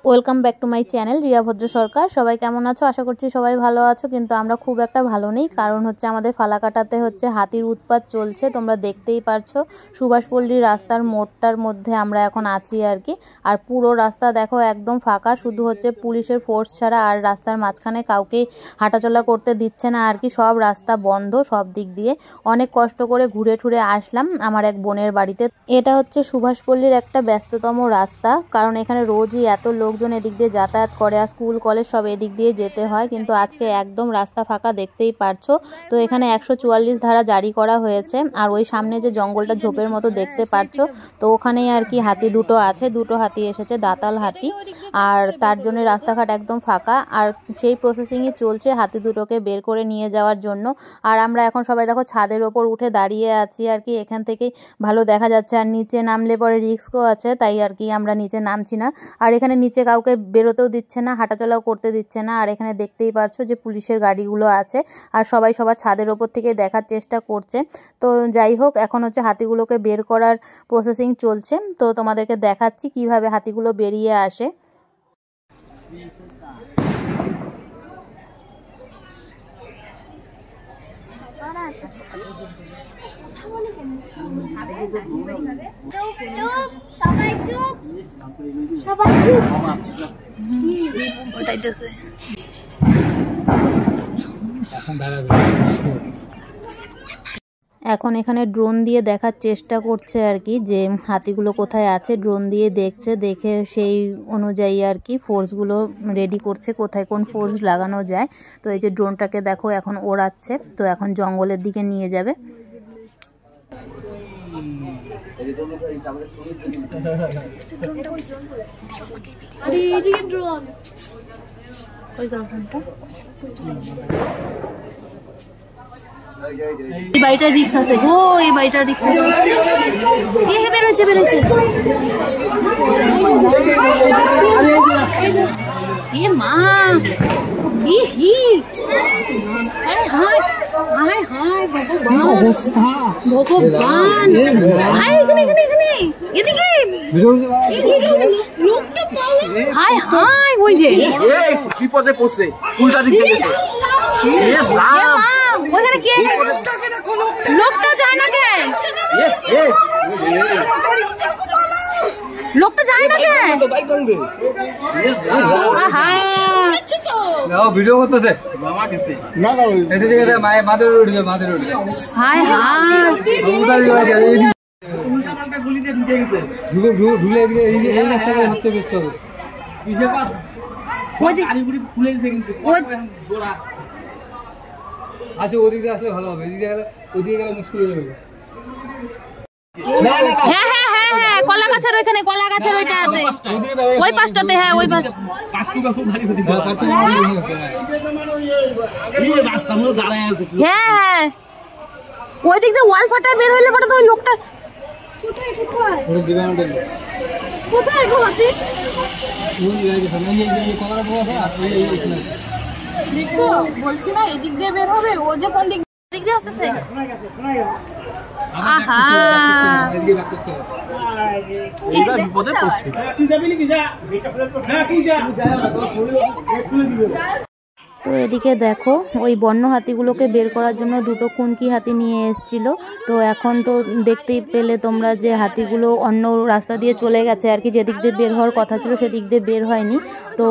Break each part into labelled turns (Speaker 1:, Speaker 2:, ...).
Speaker 1: Welcome back to my channel Riya ভদ্র সরকার। সবাই কেমন আছো? আশা করছি সবাই ভালো আছো, কিন্তু আমরা খুব একটা ভালো নেই। কারণ হচ্ছে আমাদের ফালাকাটাতে হচ্ছে হাতির উৎপাত চলছে, তোমরা দেখতেই পারছো। সুভাষপল্লী রাস্তার মোড়টার মধ্যে আমরা এখন আছি আর কি। আর পুরো রাস্তা দেখো একদম ফাঁকা, শুধু হচ্ছে পুলিশের ফোর্স ছাড়া আর রাস্তার মাঝখানে কাউকে হাঁটাচলা করতে দিচ্ছে না আর কি। সব রাস্তা বন্ধ সব দিক দিয়ে। অনেক কষ্ট করে ঘুরে ঠুরে আসলাম আমার এক বোনের বাড়িতে। এটা হচ্ছে সুভাষপল্লীর একটা ব্যস্ততম রাস্তা, কারণ এখানে রোজই এত লোকজন এদিক দিয়ে যাতায়াত করে, আর স্কুল কলেজ সব এদিক দিয়ে যেতে হয়। কিন্তু আজকে একদম রাস্তা ফাঁকা, দেখতেই পারছো। তো এখানে 144 ধারা জারি করা হয়েছে। আর ওই সামনে যে জঙ্গলটা ঝোপের মতো দেখতে পাচ্ছ, তো ওখানেই আর কি হাতি দুটো আছে, দুটো হাতি এসেছে, দাতাল হাতি। আর তার জন্য রাস্তাঘাট একদম ফাঁকা, আর সেই প্রসেসিংই চলছে হাতি দুটোকে বের করে নিয়ে যাওয়ার জন্য। আর আমরা এখন সবাই দেখো ছাদের ওপর উঠে দাঁড়িয়ে আছি আর কি। এখান থেকেই ভালো দেখা যাচ্ছে, আর নিচে নামলে পরে রিস্কও আছে, তাই আর কি আমরা নিচে নামছি না। আর এখানে নিচে কাউকে বেরোতেও দিচ্ছে না, হাঁটাচলাও করতে দিচ্ছে না। আর এখানে দেখতেই পারছো যে পুলিশের গাড়িগুলো আছে, আর সবাই সবার ছাদের ওপর থেকে দেখার চেষ্টা করছে। তো যাই হোক, এখন হচ্ছে হাতিগুলোকে বের করার প্রসেসিং চলছে। তো তোমাদেরকে দেখাচ্ছি কিভাবে হাতিগুলো বেরিয়ে আসে। এখন এখানে ড্রোন দিয়ে দেখার চেষ্টা করছে আর কি, যে হাতিগুলো কোথায় আছে। ড্রোন দিয়ে দেখছে, দেখে সেই অনুযায়ী আর কি ফোর্সগুলো রেডি করছে, কোথায় কোন ফোর্স লাগানো যায়। তো এই যে ড্রোনটাকে দেখো এখন ওড়াচ্ছে, তো এখন জঙ্গলের দিকে নিয়ে যাবে। এই বাড়িটা রিক্স আছে গো, এই বাড়িটা রিক্স আছে। বেরোচ্ছে বেরোচ্ছে, এ মা, হি হি, হায় হায় হায় হায় ভগবান, হায় এখানে এখানে এখানে এদিকে লোকটা পাওয়া, হায় হায় ওই যে বিপদে পড়ছে, উল্টা দিকে গেছে। ওখানে কে লোকটা যায় না কে, লোকটা যায় না কে,
Speaker 2: ভিডিও করতেছে মাদের উঠবে, মাদের উঠবে,
Speaker 1: হায় হায়
Speaker 2: ঢুলে এই রাস্তাটা হচ্ছে ব্যস্ত হবে। আসলে ওদিকে আসলে ভালো হবে, এদিকে গেলে ওদিকে গেলে মুশকিল হয়ে যাবে।
Speaker 1: হ্যাঁ হ্যাঁ হ্যাঁ হ্যাঁ, কলা গাছের ওইখানে, কলা গাছের ওইটা আছে ওই পাশটাতে। হ্যাঁ ওই পাশ, হ্যাঁ ওই দিক দিয়ে ওয়াল ফাটা বের হইলে পরে তো ওই লোকটা দেখছো, বলছি না এদিক দিয়ে বের হবে। ও যে কোন দিক দিয়ে আসতেছে, আহা বিপদে পড়ছে। তো এদিকে দেখো ওই বন্য হাতিগুলোকে বের করার জন্য দুটো কুনকি হাতি নিয়ে এসেছিল। তো এখন তো দেখতেই পেলে তোমরা যে হাতিগুলো অন্য রাস্তা দিয়ে চলে গেছে আর কি, যেদিক দিয়ে বের হওয়ার কথা ছিল সেদিক দিয়ে বের হয়নি। তো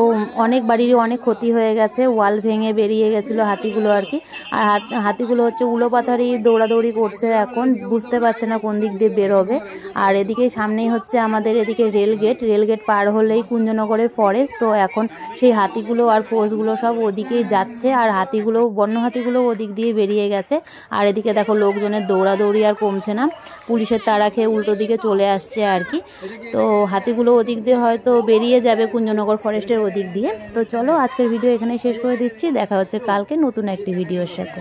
Speaker 1: অনেক বাড়িরই অনেক ক্ষতি হয়ে গেছে, ওয়াল ভেঙে বেরিয়ে গেছিলো হাতিগুলো আর কি। আর হাতিগুলো হচ্ছে উলো পাথারি দৌড়াদৌড়ি করছে, এখন বুঝতে পারছে না কোন দিক দিয়ে বের হবে। আর এদিকে সামনেই হচ্ছে আমাদের এদিকে রেলগেট, রেলগেট পার হলেই কুঞ্জনগরের ফরেস্ট। তো এখন সেই হাতিগুলো আর ফোর্সগুলো সব ওদিকে যাচ্ছে, আর হাতিগুলো বন্য হাতিগুলো ওদিক দিয়ে বেরিয়ে গেছে। আর এদিকে দেখো লোকজনের দৌড়াদৌড়ি আর কমছে না, পুলিশের তাড়া খেয়ে উল্টো দিকে চলে আসছে আর কি। তো হাতিগুলো ওদিক দিয়ে হয়তো বেরিয়ে যাবে কুঞ্জনগর ফরেস্টের ওদিক দিয়ে। তো চলো আজকের ভিডিও এখানে শেষ করে দিচ্ছি, দেখা হচ্ছে কালকে নতুন একটি ভিডিওর সাথে।